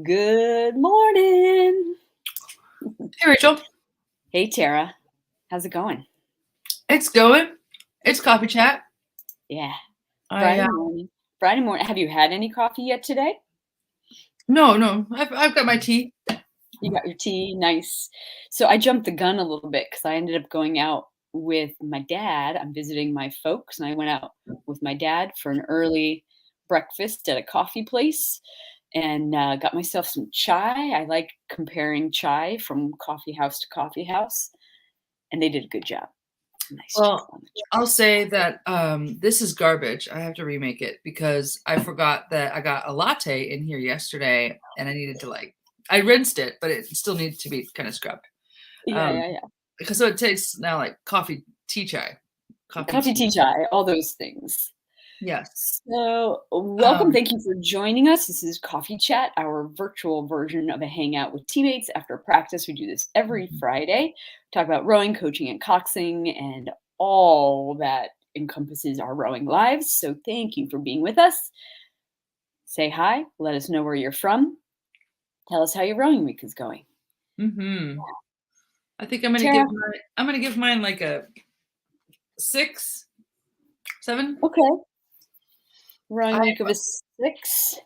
Good morning. Hey, Rachel. Hey, Tara. How's it going? It's going. It's coffee chat. Yeah. Friday morning. Friday morning. Have you had any coffee yet today? No. I've got my tea. You got your tea. Nice. So I jumped the gun a little bit because I ended up going out with my dad. I'm visiting my folks, and I went out with my dad for an early breakfast at a coffee place and got myself some chai. I like comparing chai from coffee house to coffee house, and they did a good job. Nice job Well, on the chai. I'll say that this is garbage. I have to remake it because I forgot that I got a latte in here yesterday, and I needed to I rinsed it, but it still needs to be kind of scrubbed. Yeah. Because so it tastes now like coffee tea chai. Coffee, tea, chai, all those things. Yes. So, welcome. Thank you for joining us. This is Coffee Chat, our virtual version of a hangout with teammates after practice. We do this every Friday. Talk about rowing, coaching, and coxing, and all that encompasses our rowing lives. So, thank you for being with us. Say hi. Let us know where you're from. Tell us how your rowing week is going. I think I'm gonna give mine like a 6, 7. Okay. Rowing week of a 6.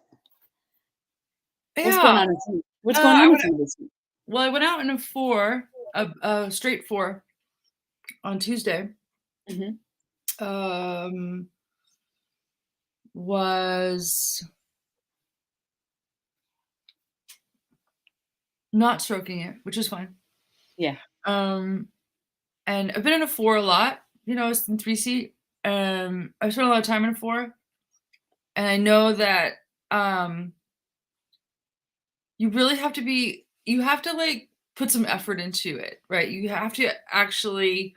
What's going on with you? What's going on with you this week? Well, I went out in a 4, a straight 4 on Tuesday. Was not stroking it, which is fine. Yeah. And I've been in a 4 a lot. I was in 3 seat. I spent a lot of time in a 4. And I know that you really have to put some effort into it, right? You have to actually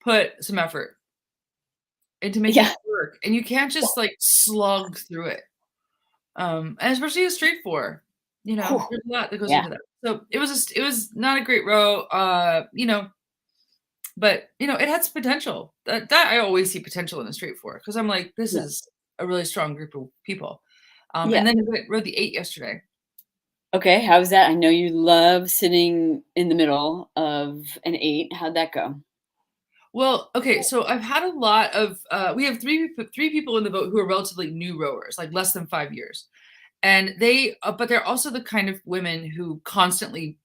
put some effort into making it work. And you can't just slug through it. And especially a straight 4. There's a lot that goes into that. So it was not a great row, but it had some potential. That I always see potential in a straight 4 because I'm like, this is a really strong group of people. And then I rode the 8 yesterday. Okay, how was that? I know you love sitting in the middle of an 8. How'd that go? Well, okay, so I've had a lot of we have three people in the boat who are relatively new rowers, like less than 5 years. And but they're also the kind of women who constantly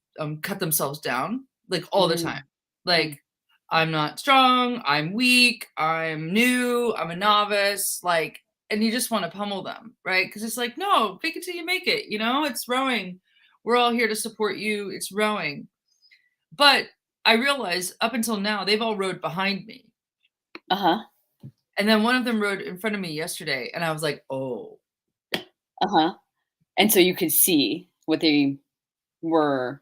cut themselves down, like all the time. Like, I'm not strong, I'm weak, I'm new, I'm a novice, and you just want to pummel them, right? Because it's like, no, fake it till you make it, it's rowing. We're all here to support you. It's rowing. But I realized up until now, they've all rowed behind me. Uh-huh. And then one of them rowed in front of me yesterday, and I was like, oh. Uh-huh. And so you could see what they were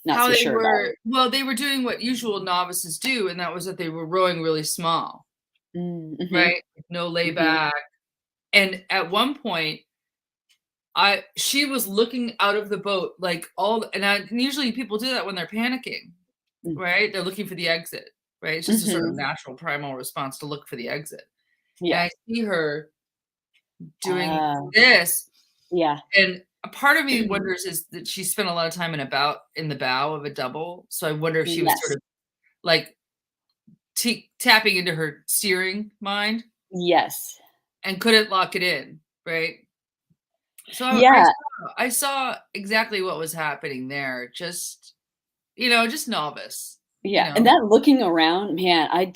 not so sure about. Well, they were doing what usual novices do, and that was that they were rowing really small, right? No layback. And at one point, she was looking out of the boat and usually people do that when they're panicking, right? They're looking for the exit, right? It's just a sort of natural primal response to look for the exit. Yeah. And I see her doing this. Yeah. And a part of me wonders is that she spent a lot of time in the bow of a double. So I wonder if she was sort of like tapping into her steering mind. Yes. And couldn't lock it in, right? So I saw exactly what was happening there. Just novice. Yeah. And that looking around, man, I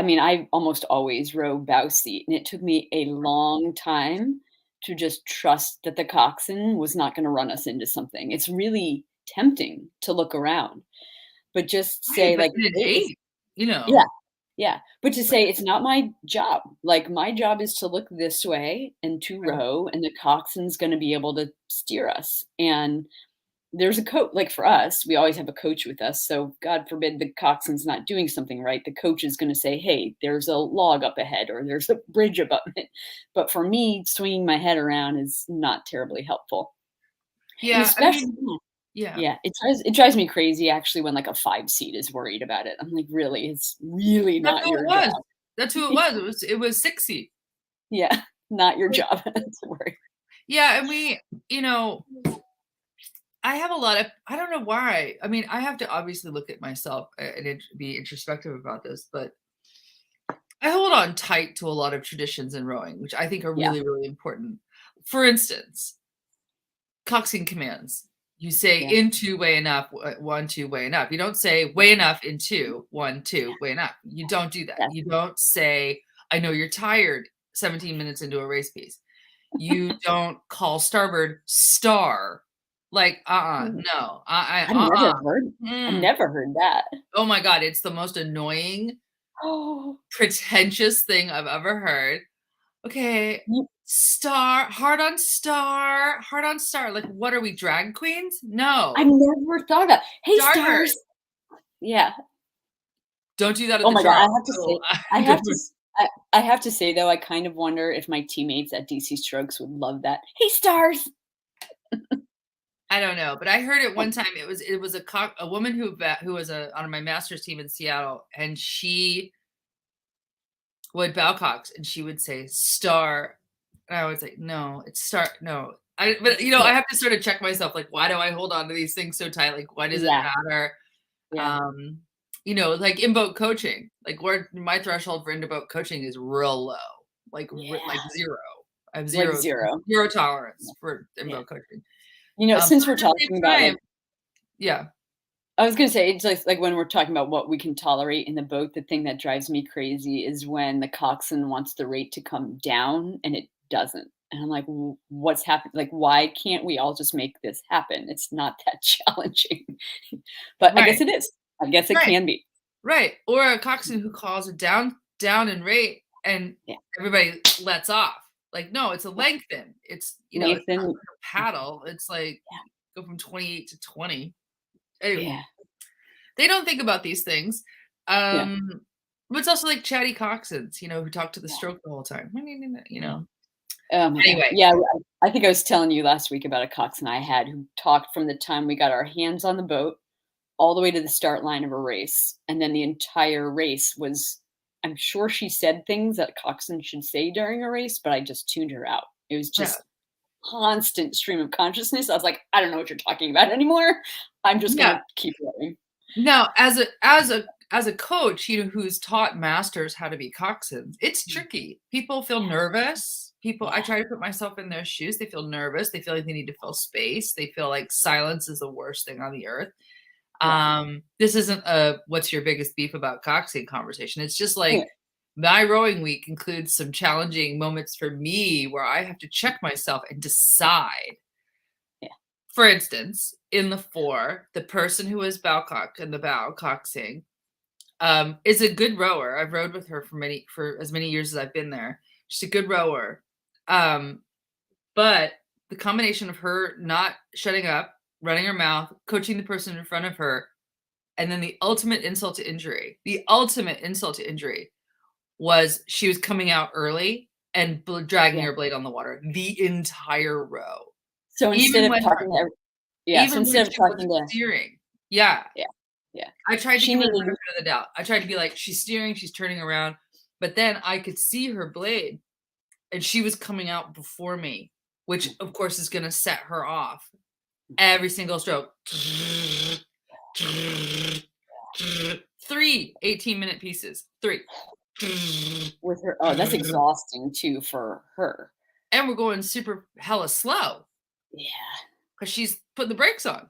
mean, I almost always row bow seat, and it took me a long time to just trust that the coxswain was not going to run us into something. It's really tempting to look around, but just say Yeah. But to say it's not my job. Like, my job is to look this way and to row, and the coxswain's going to be able to steer us. And there's a coach, like for us, we always have a coach with us. So God forbid the coxswain's not doing something right. The coach is going to say, hey, there's a log up ahead, or there's a bridge abutment. But for me, swinging my head around is not terribly helpful. Yeah. And especially, it drives me crazy actually when like a 5 seat is worried about it. I'm like, really? It's really not your job. That's who it was. It was 6 seat. Yeah, not your job to worry. Yeah, and you know, I have a lot of I don't know why. I mean, I have to obviously look at myself and be introspective about this, but I hold on tight to a lot of traditions in rowing, which I think are Yeah, really, really important. For instance, coxing commands. You say yeah. into weigh enough, one, two, weigh enough. You don't say weigh enough into one, two, weigh enough. You don't do that. Yes. You don't say, I know you're tired 17 minutes into a race piece. You don't call starboard star. Like, Mm. no. I've never heard I've Mm. never heard that. Oh my God, it's the most annoying, Oh, pretentious thing I've ever heard. Okay, you hard on star. Like, what are we, drag queens? I've No. never thought about, "Hey, Starboard. stars." Yeah. Don't do that at Oh the my god, I Charles. have to say It'll I have to s I have to say, though, I kind of wonder if my teammates at DC Strokes would love that. "Hey, stars." I don't know, but I heard it one time. It was a woman who was on my master's team in Seattle, and she would Balcox, and she would say star, and I would say, "No, it's star no." But, Yeah, I have to sort of check myself, like, why do I hold on to these things so tight? Like, why does it yeah, matter? yeah, Um, like in boat coaching, like where my threshold for in boat coaching is real low, like yeah, 0. I have like 0 0. 0 tolerance for in Yeah. boat coaching. Since But we're at the talking same about, time like, yeah, I was gonna say, it's like when we're talking about what we can tolerate in the boat, the thing that drives me crazy is when the coxswain wants the rate to come down and it doesn't. And I'm like, What's happened? Like, why can't we all just make this happen? It's not that challenging." But I guess right, it is. I guess it right. can be. Right, or a coxswain who calls it down in rate and Yeah. everybody lets off. Like, no, it's a Yeah. lengthen. It's not Nathan. like a paddle. It's like go from 28 to 20. Anyway, Yeah. they don't think about these things. Yeah. Um, but it's also like chatty coxswains, who talk to the Yeah. stroke the whole time. Yeah. Oh my god. Anyway, Yeah, I think I was telling you last week about a coxswain I had who talked from the time we got our hands on the boat all the way to the start line of a race, and then the entire race was, I'm sure she said things that a coxswain should say during a race, but I just tuned her out. It was yeah, just constant stream of consciousness. I was like, "I don't know what you're talking about anymore. I'm just yeah. gonna keep going." Now, as a coach, who's taught masters how to be coxswains, it's Mm. tricky. People feel Yeah. nervous. I Yeah. try to put myself in their shoes. They feel nervous. They feel like they need to fill space. They feel like silence is the worst thing on the earth. Yeah. This isn't a "what's your biggest beef about coxing" conversation. It's just Yeah. like my rowing week includes some challenging moments for me where I have to check myself and decide. Yeah. For instance, in the four, the person who is in the bow coxing, is a good rower. I've rowed with her for as many years as I've been there. She's a good rower. Um, but the combination of her not shutting up, running her mouth, coaching the person in front of her, and then the ultimate insult to injury was she was coming out early and dragging Yeah. her blade on the water the entire row. So instead Even of when talking to ev yeah, so even when instead of she talking wasn't to steering. Yeah. yeah, yeah. I tried to She give her the needed benefit of the doubt. I tried to be like, "She's steering, she's turning around," but then I could see her blade, and she was coming out before me, which, of course, is gonna set her off. Every single stroke. 3 18-minute pieces. 3. with her, oh, that's exhausting too for her. And we're going super hella slow Yeah. because she's putting the brakes on.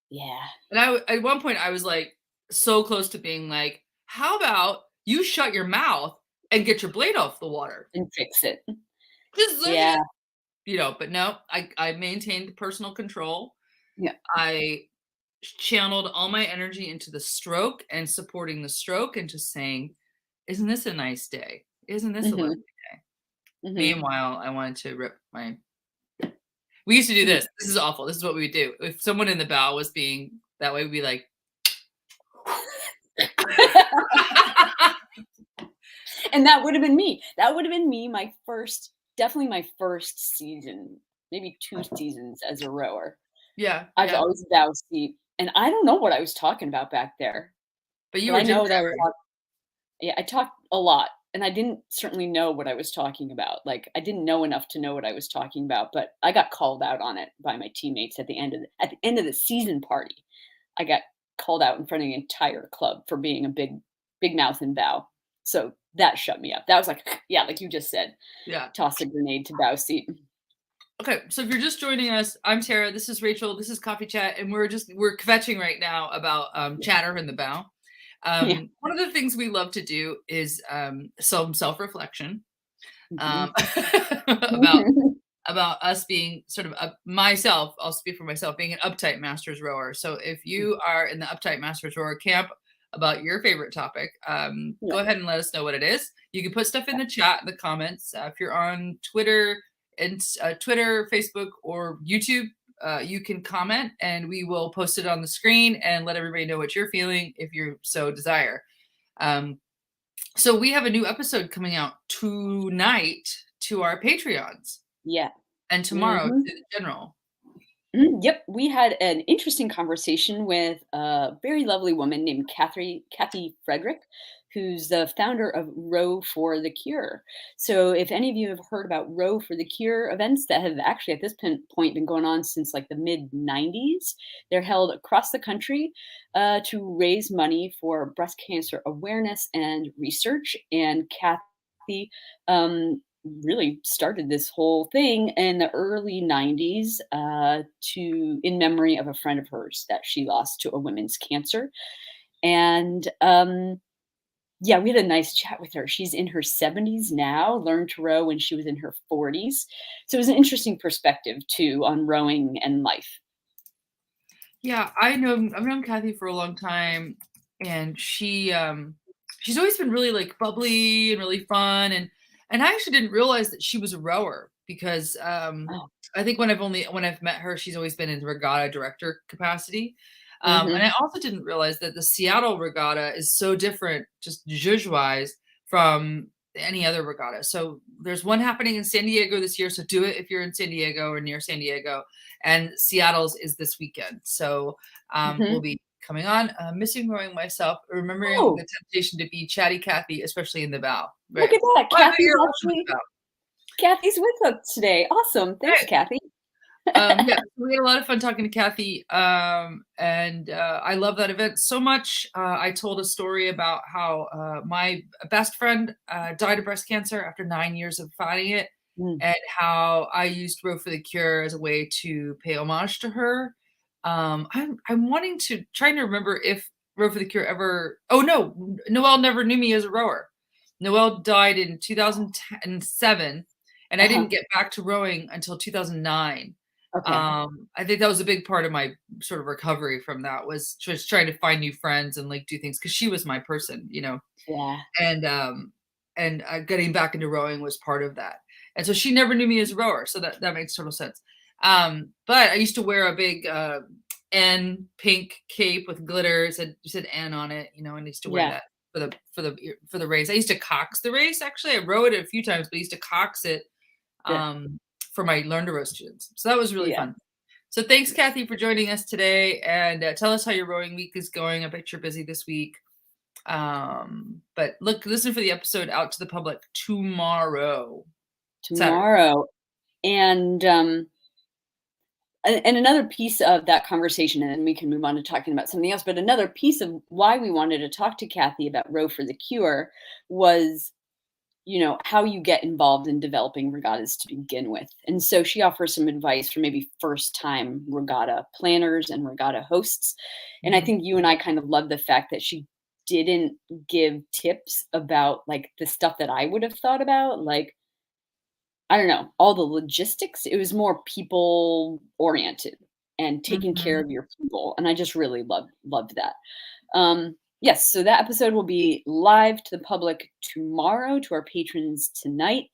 Yeah. And at one point, I was, like, so close to being like, "How about you shut your mouth and get your blade off the water? And fix it. Just say Yeah. it." But no, I maintained personal control. Yeah. I channeled all my energy into the stroke and supporting the stroke and just saying, "Isn't this a nice day? Isn't this a lovely Mhm. day?" Mhm. Meanwhile, I wanted to rip my we used to do Mhm. this. This is awful. This is what we would do. If someone in the bow was being that way, we'd be like, And that would have been me. That would have been me my first, definitely my first season, maybe 2 seasons as a rower. yeah, I was yeah. always bow seat, and I don't know what I was talking about back there, But you but were I know that dimpering. I talked a lot. and I didn't certainly know what I was talking about. Like, I didn't know enough to know what I was talking about, but I got called out on it by my teammates at the end of the season party. I got called out in front of the entire club for being a big mouth and bow. So that shut me up. That was like, yeah, like you just said, Yeah. toss a grenade to bow seat. Okay, so if you're just joining us, I'm Tara. This is Rachel. This is Coffee Chat, and we're kvetching right now about chatter in the bow. Yeah. One of the things we love to do is some self-reflection um, Mhm. about about us being sort of myself. I'll speak for myself, being an uptight masters rower. So if you are in the uptight masters rower camp about your favorite topic, Yeah. go ahead and let us know what it is. You can put stuff in the chat, in the comments. If you're on Twitter and Twitter, Facebook, or YouTube, you can comment, and we will post it on the screen and let everybody know what you're feeling if you so desire. So we have a new episode coming out tonight to our Patreons Yeah. and tomorrow to Mhm. the general. Yep, we had an interesting conversation with a very lovely woman named Kathy Frederick, who's the founder of Row for the Cure. So, if any of you have heard about Row for the Cure events that have actually at this point been going on since like the mid '90s, they're held across the country to raise money for breast cancer awareness and research. And Kathy really started this whole thing in the early '90s to in memory of a friend of hers that she lost to a women's cancer. And yeah, we had a nice chat with her. She's in her 70s now, learned to row when she was in her 40s. So it was an interesting perspective too on rowing and life. Yeah, I've known Kathy for a long time, and she's always been really like bubbly and really fun, and I actually didn't realize that she was a rower because Oh. I think when I've met her, she's always been in the regatta director capacity. And Hmm. I also didn't realize that the Seattle regatta is so different, just zhuzh wise, from any other regatta. So there's one happening in San Diego this year. So do it if you're in San Diego or near San Diego, and Seattle's is this weekend. So we'll Hmm. be coming on. Missing rowing myself, remembering Oh, the temptation to be chatty Cathy, especially in the bow. look Right. at that. Oh, I bet you're also in the bow. Kathy's with us today. Awesome. Thanks, Right. Kathy. Yeah, we had a lot of fun talking to Kathy, and I love that event so much. I told a story about how my best friend died of breast cancer after 9 years of fighting it, Mm. and how I used Row for the Cure as a way to pay homage to her. I'm trying to remember if Row for the Cure ever. Oh no, Noelle never knew me as a rower. Noelle died in 2007, and I Uh-huh. didn't get back to rowing until 2009. Okay. I think that was a big part of my sort of recovery from that was just trying to find new friends and like do things because she was my person, you know, Yeah. and getting back into rowing was part of that. And so she never knew me as a rower, so that makes total sense. But I used to wear a big N pink cape with glitter. It said N on it, you know, and I used to wear Yeah. that for the race. I used to cox the race. Actually, I rowed it a few times, but I used to cox it Yeah. for my Learn to Row students. So that was really Yeah. fun. So thanks, Kathy, for joining us today, and tell us how your rowing week is going. I bet you're busy this week. But listen for the episode out to the public tomorrow, Saturday. Tomorrow. And and another piece of that conversation, and then we can move on to talking about something else. But another piece of why we wanted to talk to Kathy about Row for the Cure was, how you get involved in developing regattas to begin with. And so she offers some advice for maybe first time regatta planners and regatta hosts. And I Mhm. think you and I kind of love the fact that she didn't give tips about like the stuff that I would have thought about, like I don't know, all the logistics. It was more people oriented and taking care Mhm. of your people, and I just really loved that. Yes, so that episode will be live to the public tomorrow, to our patrons tonight.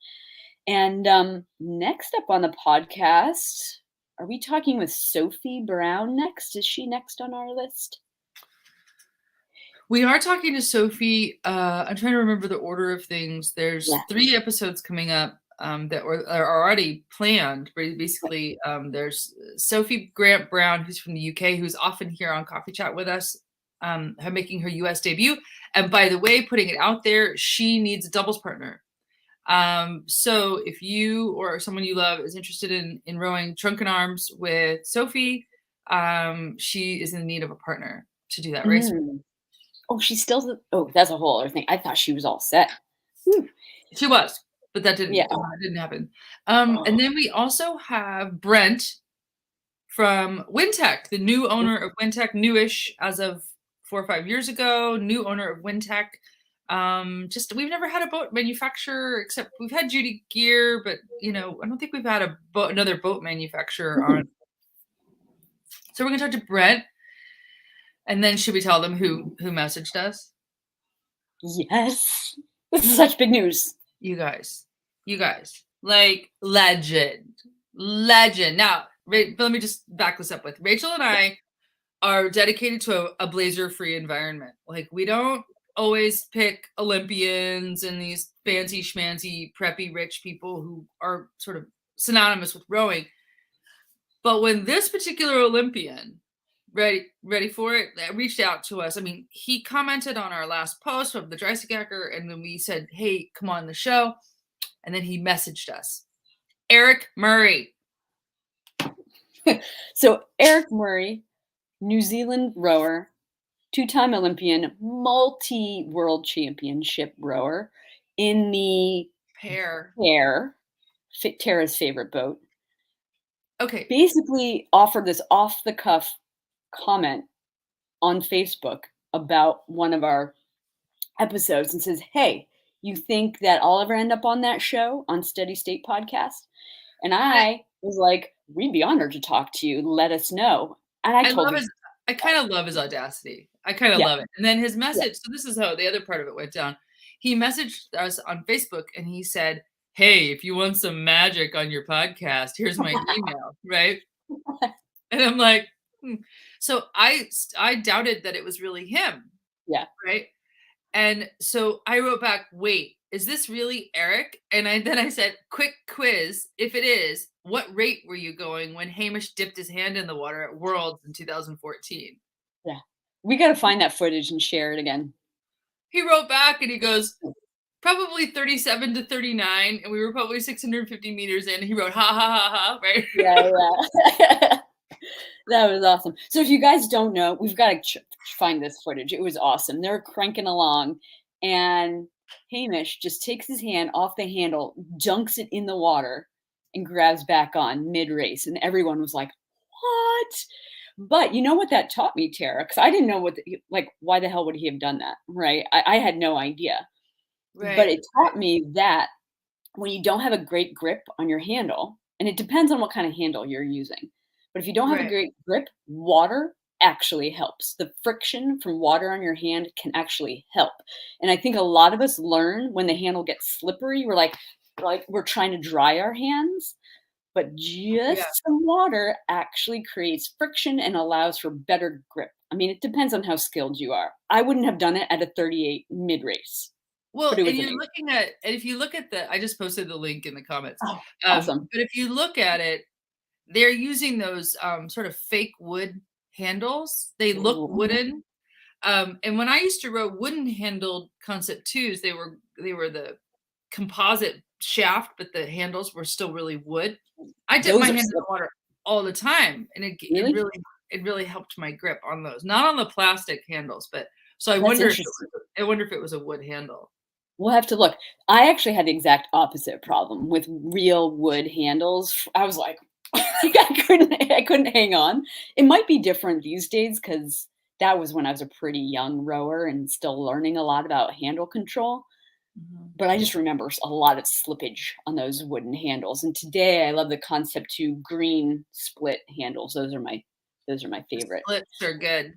And next up on the podcast, are we talking with Sophie Brown next? Is she next on our list? We are talking to Sophie. I'm trying to remember the order of things. There's Yeah. 3 episodes coming up are already planned. Basically, there's Sophie Grant Brown, who's from the UK, who's often here on Coffee Chat with us. her making her US debut. And by the way, putting it out there, she needs a doubles partner. So if you or someone you love is interested in rowing trunk and arms with Sophie, she is in need of a partner to do that race. Mm. Oh, she's still oh, that's a whole other thing. I thought she was all set. Whew. She was, but that Yeah. didn't happen. Oh. And then we also have Brent from Wintech, the new owner of Wintech, newish as of 4 or 5 years ago, new owner of Wintech. Just we've never had a boat manufacturer, except we've had Judy Gear, but I don't think we've had another boat manufacturer on. So we're gonna talk to Brent, and then should we tell them who messaged us? Yes. This is such big news. You guys, like legend. Now, but let me just back this up with Rachel and I are dedicated to a blazer-free environment. Like, we don't always pick Olympians and these fancy schmancy preppy rich people who are sort of synonymous with rowing. But when this particular Olympian, ready for it, reached out to us, I mean, he commented on our last post of the Dreissigacker, and then we said, hey, come on the show. And then he messaged us. Eric Murray. So Eric Murray, New Zealand rower, two-time Olympian, multi-world championship rower in the Pair. Tara's favorite boat. Okay. Basically offered this off-the-cuff comment on Facebook about one of our episodes and says, hey, you think that I'll ever end up on that show on Steady State Podcast? And I was like, we'd be honored to talk to you. Let us know. And I told him, I kind of love his audacity. I kind of love it. And then his message, so this is how the other part of it went down. He messaged us on Facebook and he said, hey, if you want some magic on your podcast, here's my email, right? And I'm like, So I doubted that it was really him. Yeah. Right. And so I wrote back, wait, is this really Eric? And then I said, quick quiz. If it is, what rate were you going when Hamish dipped his hand in the water at Worlds in 2014? Yeah. We got to find that footage and share it again. He wrote back and he goes, probably 37 to 39. And we were probably 650 meters in. And he wrote, ha, ha, ha, ha. Right. Yeah. That was awesome. So if you guys don't know, we've got to find this footage. It was awesome. They're cranking along and Hamish just takes his hand off the handle, dunks it in the water and grabs back on mid-race. And everyone was like, what? But you know what that taught me, Tara? Because I didn't know why the hell would he have done that? Right. I had no idea. Right. But it taught me that when you don't have a great grip on your handle, and it depends on what kind of handle you're using. But if you don't have a great grip, water actually helps. The friction from water on your hand can actually help. And I think a lot of us learn when the handle gets slippery, we're like we're trying to dry our hands, but just some water actually creates friction and allows for better grip. I mean, it depends on how skilled you are. I wouldn't have done it at a 38 mid-race. Well, and if you look at I just posted the link in the comments. Oh, awesome. But if you look at it, they're using those sort of fake wood handles. They look wooden. And when I used to row wooden handled Concept 2s, they were the composite shaft, but the handles were still really wood. I dip my hand in the water all the time, and it really helped my grip on those. Not on the plastic handles, but so I wonder if it was a wood handle. We'll have to look. I actually had the exact opposite problem with real wood handles. I was like, I couldn't hang on. It might be different these days because that was when I was a pretty young rower and still learning a lot about handle control. But I just remember a lot of slippage on those wooden handles. And today I love the Concept 2 green split handles. Those are my favorite. The splits are good.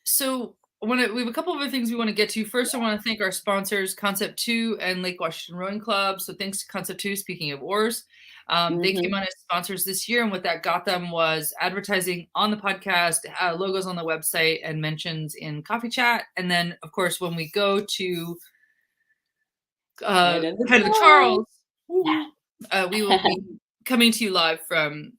So we have a couple of other things we want to get to. First, I want to thank our sponsors, Concept 2 and Lake Washington Rowing Club. So thanks to Concept 2, speaking of oars. They came on as sponsors this year, and what that got them was advertising on the podcast, logos on the website, and mentions in Coffee Chat. And then, of course, when we go to Head of the Charles, we will be coming to you live from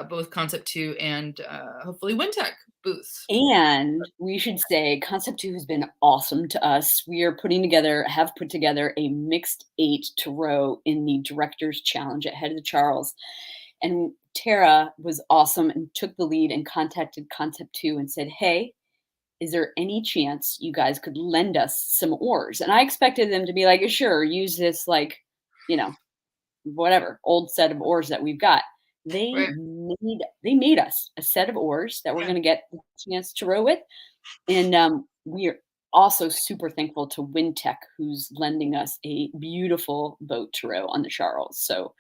both Concept 2 and hopefully Wintech. booth. And we should say Concept 2 has been awesome to us. We are have put together a mixed 8 to row in the Director's Challenge at Head of the Charles. And Tara was awesome and took the lead and contacted Concept 2 and said, "Hey, is there any chance you guys could lend us some oars?" And I expected them to be like, "Sure, use this, like, you know, whatever old set of oars that we've got." Right. They made us a set of oars that we're Yeah. going to get the chance to row with, and we are also super thankful to Windtech, who's lending us a beautiful boat to row on the Charles. So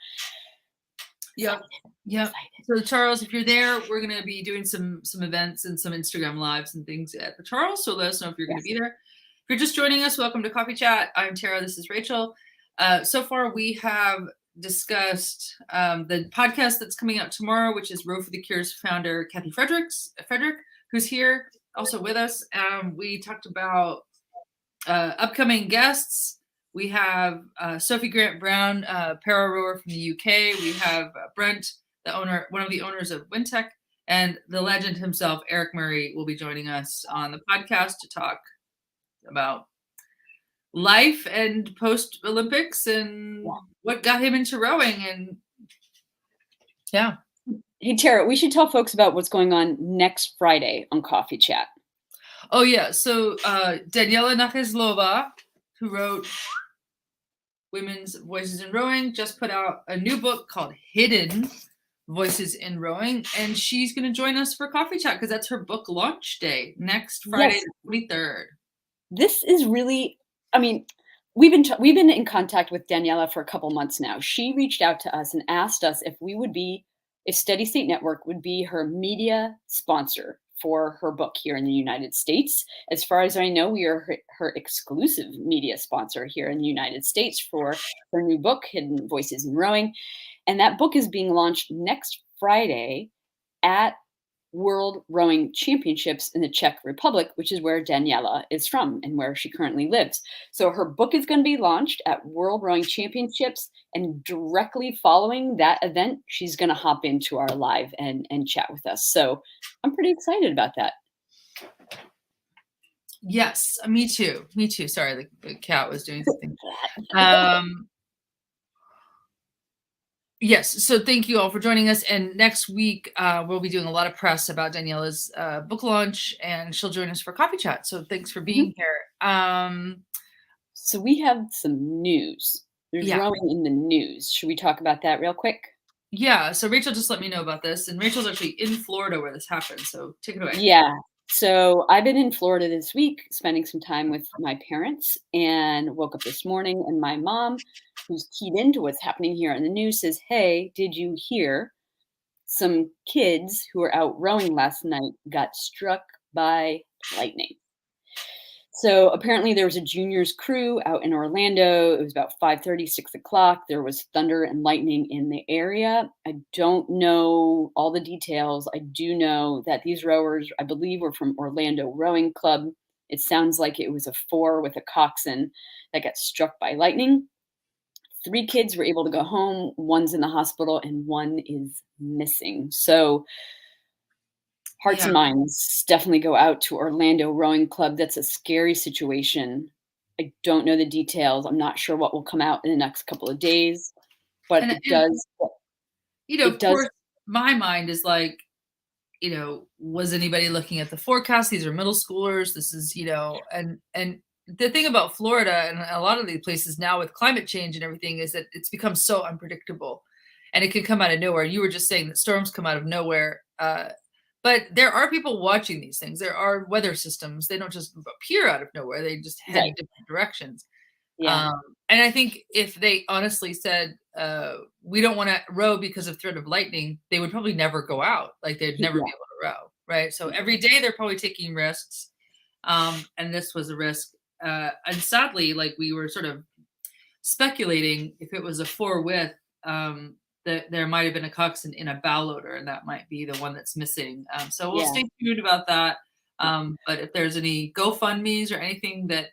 Yep. Yep. excited. So Charles, if you're there, we're gonna be doing some events and some Instagram lives and things at the Charles. So let us know if you're gonna Yes. be there. If you're just joining us, welcome to Coffee Chat. I'm Tara. This is Rachel. So far, we have discussed the podcast that's coming out tomorrow, which is Row for the Cure's founder, Kathy Frederick, who's here also with us. We talked about upcoming guests. We have Sophie Grant Brown, para rower from the UK. We have Brent, one of the owners of Wintech, and the legend himself, Eric Murray, will be joining us on the podcast to talk about life and post Olympics and what got him into rowing. And yeah. Hey, Tara, we should tell folks about what's going on next Friday on Coffee Chat. Oh yeah. So Daniela Nachazelova, who wrote Women's Voices in Rowing, just put out a new book called Hidden Voices in Rowing, and she's going to join us for Coffee Chat because that's her book launch day next Friday, Yes. the 23rd. This is really, I mean, we've been in contact with Daniela for a couple months now. She reached out to us and asked us if Steady State Network would be her media sponsor for her book here in the United States. As far as I know, we are her exclusive media sponsor here in the United States for her new book, Hidden Voices in Rowing. And that book is being launched next Friday at World Rowing Championships in the Czech Republic, which is where Daniela is from and where she currently lives. So her book is going to be launched at World Rowing Championships, and directly following that event, she's going to hop into our live and chat with us. So I'm pretty excited about that. Yes, me too. Me too. Sorry, the cat was doing something. Yes, so thank you all for joining us. And next week, we'll be doing a lot of press about Daniela's book launch, and she'll join us for Coffee Chat. So thanks for being here. So we have some news. There's Yeah. rowing in the news. Should we talk about that real quick? Yeah, so Rachel just let me know about this, and Rachel's actually in Florida where this happened, so take it away. Yeah. So I've been in Florida this week, spending some time with my parents, and woke up this morning, and my mom, who's keyed into what's happening here on the news, says, "Hey, did you hear some kids who were out rowing last night got struck by lightning?" So apparently there was a juniors crew out in Orlando. It was about 5:30, 6 o'clock. There was thunder and lightning in the area. I don't know all the details. I do know that these rowers, I believe, were from Orlando Rowing Club. It sounds like it was a 4 with a coxswain that got struck by lightning. 3 kids were able to go home. One's in the hospital and one is missing. So hearts and minds definitely go out to Orlando Rowing Club. That's a scary situation. I don't know the details. I'm not sure what will come out in the next couple of days, but And it does. of course, my mind is like, was anybody looking at the forecast? These are middle schoolers. This is, and the thing about Florida and a lot of these places now with climate change and everything is that it's become so unpredictable, and it can come out of nowhere. You were just saying that storms come out of nowhere. But there are people watching these things. There are weather systems. They don't just appear out of nowhere. They just head in different directions. Yeah. And I think if they honestly said, we don't want to row because of threat of lightning, they would probably never go out. Like they'd never be able to row. Right. So every day they're probably taking risks. And this was a risk. And sadly, like we were sort of speculating if it was a 4 width, that there might have been a coxswain in a bow loader, and that might be the one that's missing. So we'll stay tuned about that. But if there's any GoFundMe's or anything that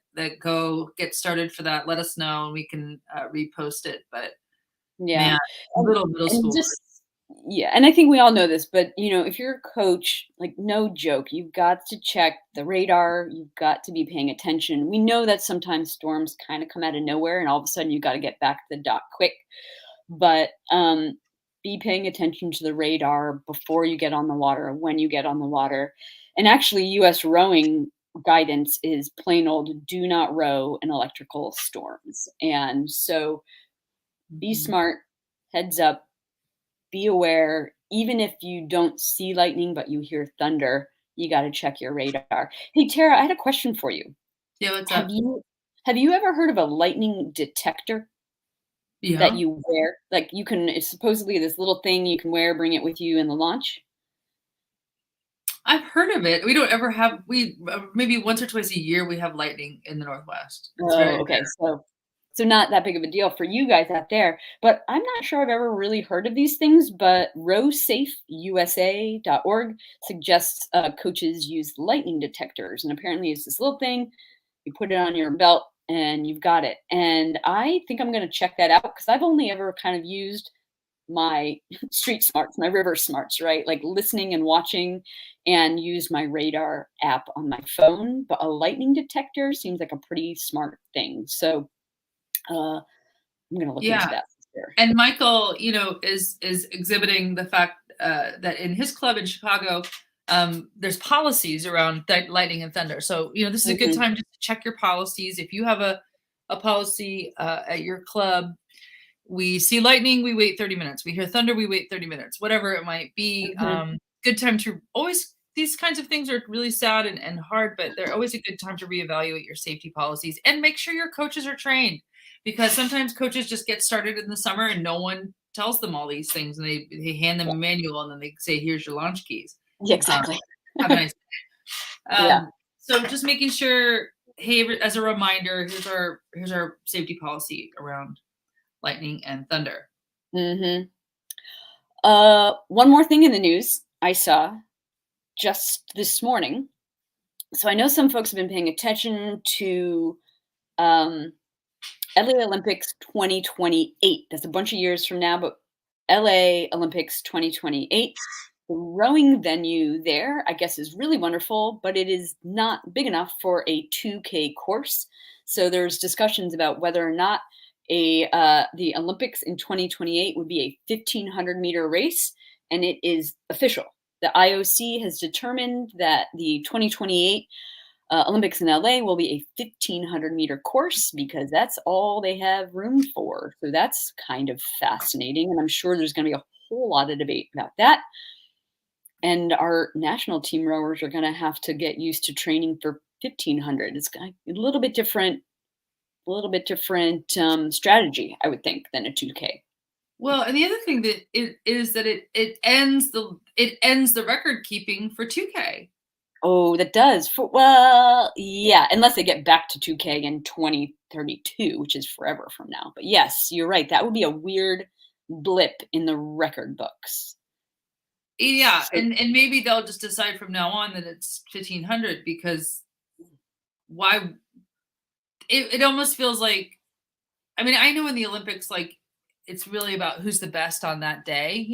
get started for that, let us know and we can repost it. But yeah, man, little school. Yeah, and I think we all know this, but, if you're a coach, like, no joke, you've got to check the radar, you've got to be paying attention. We know that sometimes storms kinda come out of nowhere, and all of a sudden you gotta get back to the dock quick, but, be paying attention to the radar before you get on the water, when you get on the water, and actually, US rowing guidance is plain old, "Do not row in electrical storms," and so, be Mhm. smart, heads up, be aware, even if you don't see lightning, but you hear thunder, you gotta check your radar. Hey, Tara, I had a question for you. Yeah, what's Have up? you have you ever heard of a lightning detector that Yeah. you wear? Like, it's supposedly this little thing you can wear, bring it with you in the launch? I've heard of it. We don't ever have we maybe once or twice a year we have lightning in the Northwest. It's very Oh, okay. So not that big of a deal for you guys out there, but I'm not sure I've ever really heard of these things, but rowsafeusa.org suggests coaches use lightning detectors. And apparently it's this little thing, you put it on your belt and you've got it. And I think I'm going to check that out because I've only ever kind of used my street smarts, my river smarts, right? Like listening and watching and use my radar app on my phone. But a lightning detector seems like a pretty smart thing. So I'm going to look into yeah. that for sure. And Michael, is exhibiting the fact that in his club in Chicago, there's policies around lightning and thunder. So, this is a good Mhm, time just to check your policies. If you have a policy at your club, we see lightning, we wait 30 minutes. We hear thunder, we wait 30 minutes, whatever it might be. mhm. Good time to always, these kinds of things are really sad and hard, but they're always a good time to reevaluate your safety policies and make sure your coaches are trained because sometimes coaches just get started in the summer and no one tells them all these things and they hand them Yeah, a manual and then they say, here's your launch keys. yeah, Um, exactly. have a nice Yeah. so just making sure, hey, as a reminder, here's our safety policy around lightning and thunder. Hmm. One more thing in the news I saw just this morning. So I know some folks have been paying attention to um, LA Olympics 2028. That's a bunch of years from now, but LA Olympics 2028. The rowing venue there, I guess, is really wonderful, but it is not big enough for a 2K course. So there's discussions about whether or not the Olympics in 2028 would be a 1,500-meter race, and it is official. The IOC has determined that the 2028 Olympics in LA will be a 1,500-meter course because that's all they have room for. So that's kind of fascinating, and I'm sure there's going to be a whole lot of debate about that. And our national team rowers are going to have to get used to training for 1,500. It's a little bit different strategy, I would think, than a 2K. Well, and the other thing that it is that it ends the record keeping for 2K. Oh, that does. Well, yeah, unless they get back to 2K in 2032, which is forever from now. But yes, you're right. That would be a weird blip in the record books. Yeah, So, and maybe they'll just decide from now on that it's 1,500 because why it almost feels like, I mean, I know in the Olympics, like, it's really about who's the best on that day.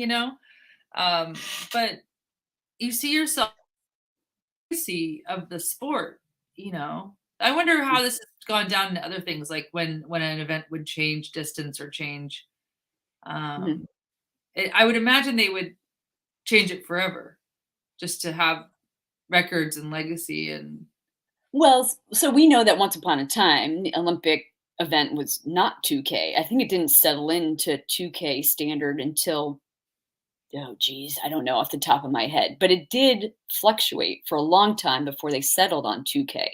Um, but you see yourself of the sport, you know. I wonder how this has gone down to other things, like when an event would change distance or change. mhm. Um, I would imagine they would change it forever just to have records and legacy and Well, so we know that once upon a time, the Olympic event was not 2K. I think it didn't settle into 2K standard until, oh, geez, I don't know off the top of my head, but it did fluctuate for a long time before they settled on 2K.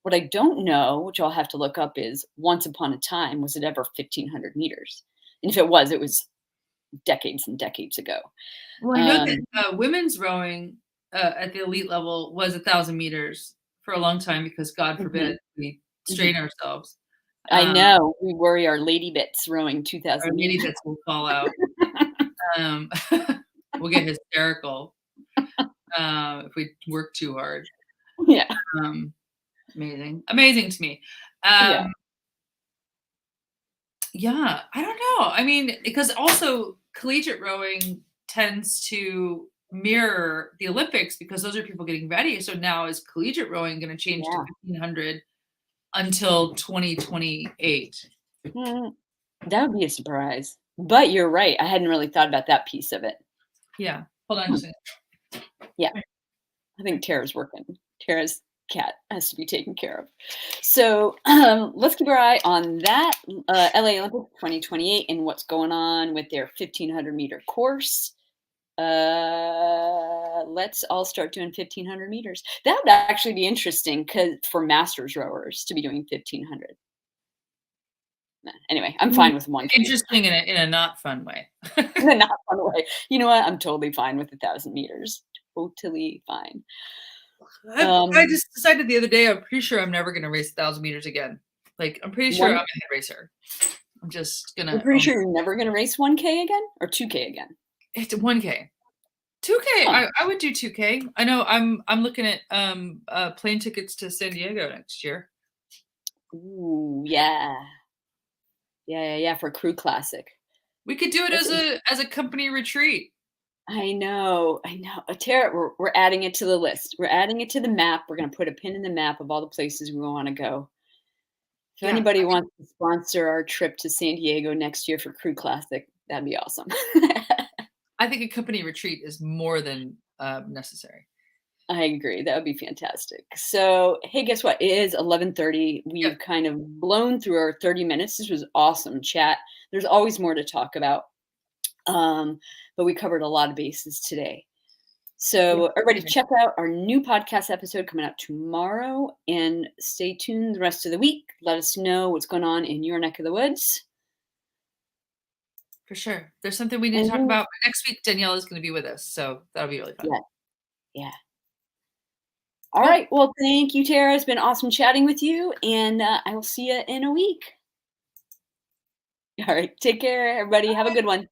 What I don't know, which I'll have to look up, is once upon a time, was it ever 1,500 meters? And if it was decades and decades ago. well, I know that Um, women's rowing at the elite level was 1,000 meters for a long time because God mhm, forbid we mhm. strain ourselves. I Um, know we worry our lady bits rowing our 2,000 lady meters. bits will fall out. Um, we'll get hysterical if we work too hard. Yeah, Um, amazing, amazing to me. yeah. Um, yeah, I don't know. I mean, because also collegiate rowing tends to mirror the Olympics because those are people getting ready. So now is collegiate rowing going to change to Yeah. 1500 until 2028? Mm, that would be a surprise. But you're right. I hadn't really thought about that piece of it. Yeah. Hold on Hmm. just a second. Yeah. I think Tara's working. Tara's cat has to be taken care of. So let's keep our eye on that LA Olympics 2028 and what's going on with their 1500-meter course. Let's all start doing 1500 meters. That would actually be interesting because for masters rowers to be doing 1500. Anyway, I'm fine with 1K. Interesting in a not fun way. In a not fun way. You know what? I'm totally fine with 1,000 meters. Totally fine. I just decided the other day, I'm pretty sure I'm never going to race 1,000 meters again. Like, I'm pretty sure I'm a head racer. I'm just going You're to. pretty sure you're never going to race 1K again or 2K again? It's 1K. 2K. Huh. I would do 2K. I know I'm looking at plane tickets to San Diego next year. Ooh, yeah. Yeah, for Crew Classic. We could do it as a company retreat. I know. Tara, we're adding it to the list. We're adding it to the map. We're going to put a pin in the map of all the places we want to go. If anybody wants to sponsor our trip to San Diego next year for Crew Classic, that'd be awesome. I think a company retreat is more than necessary. I agree. That would be fantastic. So, hey, guess what? It is 11:30. We've kind of blown through our 30 minutes. This was awesome chat. There's always more to talk about. But we covered a lot of bases today. So everybody check out our new podcast episode coming out tomorrow and stay tuned the rest of the week. Let us know what's going on in your neck of the woods. For sure. There's something we need to talk about. Next week, Daniela is going to be with us. So that'll be really fun. Yeah. All right. Well, thank you, Tara. It's been awesome chatting with you. And I will see you in a week. All right. Take care, everybody. Have a good one.